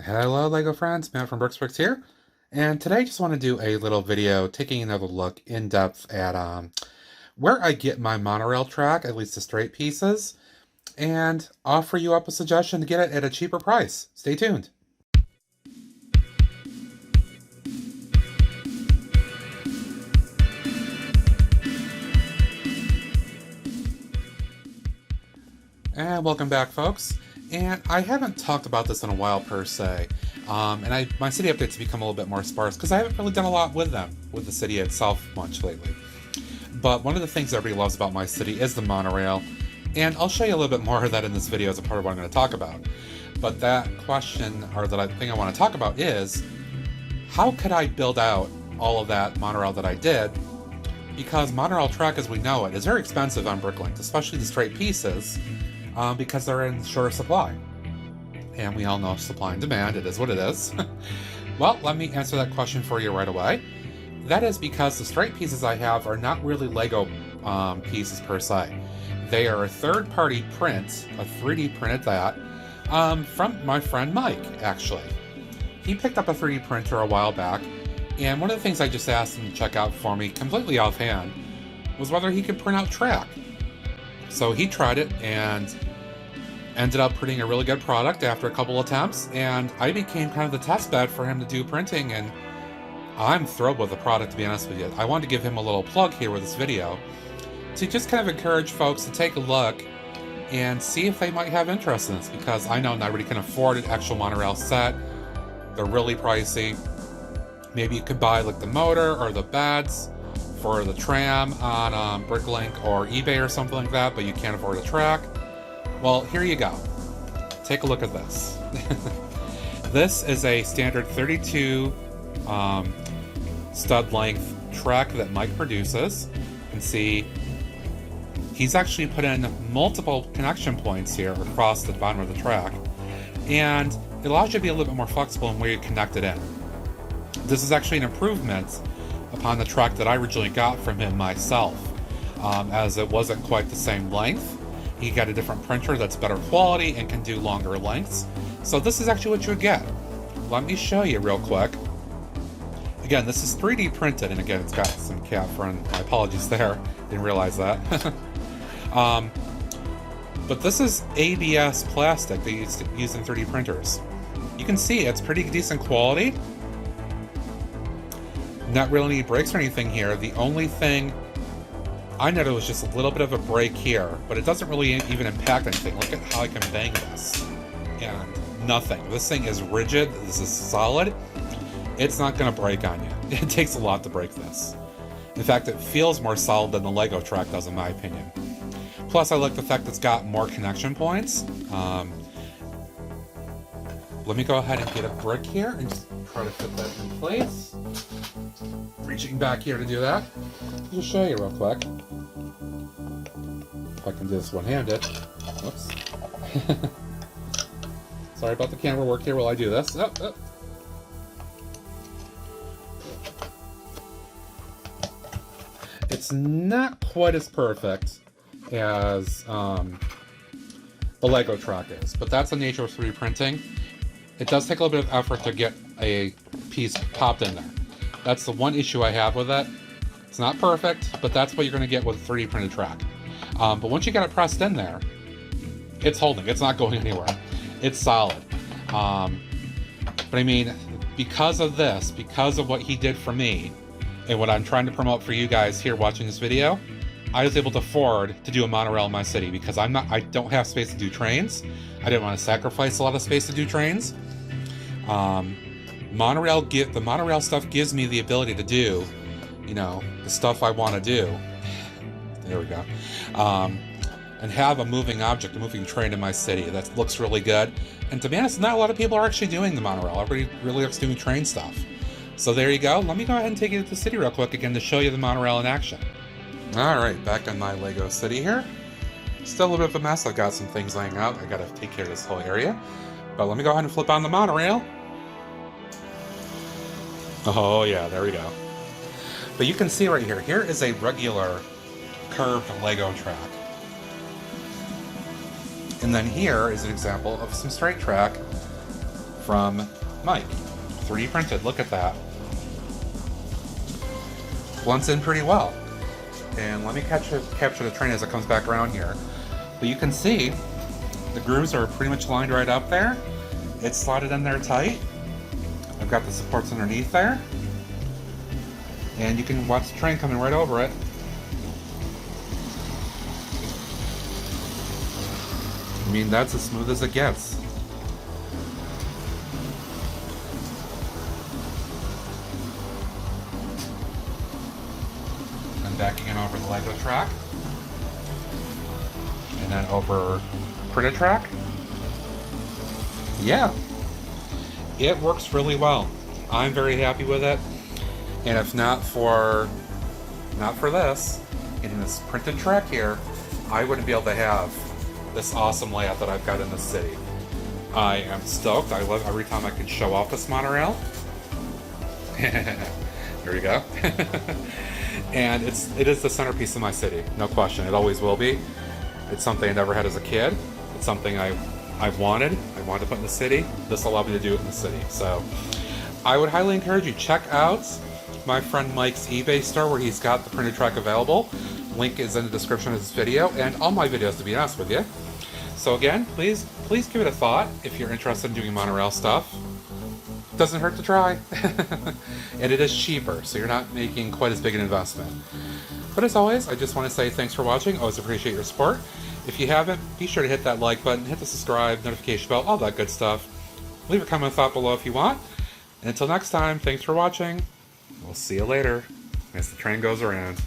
Hello LEGO friends, Matt from Bricks here, and today I just want to do a little video taking another look in depth at where I get my monorail track, at least the straight pieces, and offer you up a suggestion to get it at a cheaper price. Stay tuned. And welcome back, folks. And I haven't talked about this in a while per se. My city updates have become a little bit more sparse because I haven't really done a lot with them, with the city itself much lately. But one of the things everybody loves about my city is the monorail, and I'll show you a little bit more of that in this video as a part of what I'm going to talk about. But that question, or that thing I want to talk about is, how could I build out all of that monorail that I did? Because Monorail Track as we know it is very expensive on Bricklink, especially the straight pieces, because they're in shorter supply. And we all know supply and demand, it is what it is. Well, let me answer that question for you right away. That is because the straight pieces I have are not really LEGO pieces per se. They are a third-party print, a 3D print at that, from my friend Mike, actually. He picked up a 3D printer a while back, and one of the things I just asked him to check out for me, completely offhand, was whether he could print out track. So he tried it and ended up printing a really good product after a couple attempts, and I became kind of the test bed for him to do printing, and I'm thrilled with the product, to be honest with you. I wanted to give him a little plug here with this video to just kind of encourage folks to take a look and see if they might have interest in this, because I know not everybody can afford an actual monorail set. They're really pricey. Maybe you could buy like the motor or the beds for the tram on Bricklink or eBay or something like that, but you can't afford a track. Well, here you go. Take a look at this. This is a standard 32 stud length track that Mike produces. You can see he's actually put in multiple connection points here across the bottom of the track, and it allows you to be a little bit more flexible in where you connect it in. This is actually an improvement upon the track that I originally got from him myself, as it wasn't quite the same length. He got a different printer that's better quality and can do longer lengths. So this is actually what you would get. Let me show you real quick. Again, this is 3D printed, and again, it's got some cat friend. My apologies there, didn't realize that. But this is ABS plastic they used in 3D printers. You can see it's pretty decent quality. Not really any breaks or anything here. The only thing I noticed was just a little bit of a break here, but it doesn't really even impact anything. Look at how I can bang this. And nothing. This thing is rigid. This is solid. It's not going to break on you. It takes a lot to break this. In fact, it feels more solid than the LEGO track does, in my opinion. Plus, I like the fact that it's got more connection points. Let me go ahead and get a brick here and just try to fit that in place. Reaching back here to do that. I'll just show you real quick. If I can do this one-handed. Whoops. Sorry about the camera work here while I do this. Oh, oh. It's not quite as perfect as the LEGO track is, but that's the nature of 3D printing. It does take a little bit of effort to get a piece popped in there. That's the one issue I have with it. It's not perfect, but that's what you're going to get with a 3D printed track. But once you get it pressed in there, it's holding. It's not going anywhere. It's solid. But I mean, because of this, because of what he did for me, and what I'm trying to promote for you guys here watching this video, I was able to afford to do a monorail in my city, because I don't have space to do trains. I didn't want to sacrifice a lot of space to do trains. The monorail stuff gives me the ability to do, you know, the stuff I want to do. There we go. And have a moving object, a moving train in my city that looks really good. And to be honest, not a lot of people are actually doing the monorail. Everybody really likes doing train stuff. So there you go. Let me go ahead and take you to the city real quick again to show you the monorail in action. Alright, back in my LEGO city here. Still a little bit of a mess. I've got some things laying out. I gotta take care of this whole area. But let me go ahead and flip on the monorail. Oh yeah, there we go. But you can see right here, here is a regular curved LEGO track. And then here is an example of some straight track from Mike. 3D printed, look at that. Blends in pretty well. And let me capture the train as it comes back around here. But you can see the grooves are pretty much lined right up there. It's slotted in there tight. I've got the supports underneath there. And you can watch the train coming right over it. I mean, that's as smooth as it gets. And backing it over the LiveStreams track. And then over Printed Track. Yeah, it works really well. I'm very happy with it. And if not for this, in this Printed Track here, I wouldn't be able to have this awesome layout that I've got in the city. I am stoked. I love every time I can show off this monorail. Here we go. And it is the centerpiece of my city, no question. It always will be. It's something I never had as a kid. It's something I've wanted. I wanted to put in the city. This will allow me to do it in the city. So I would highly encourage you, check out my friend Mike's eBay store where he's got the Printed Track available. Link is in the description of this video and all my videos, to be honest with you. So again, please give it a thought if you're interested in doing monorail stuff. Doesn't hurt to try. And it is cheaper, so you're not making quite as big an investment. But as always, I just want to say thanks for watching. Always appreciate your support. If you haven't, be sure to hit that like button, hit the subscribe, notification bell, all that good stuff. Leave a comment thought below if you want. And until next time, thanks for watching. We'll see you later as the train goes around.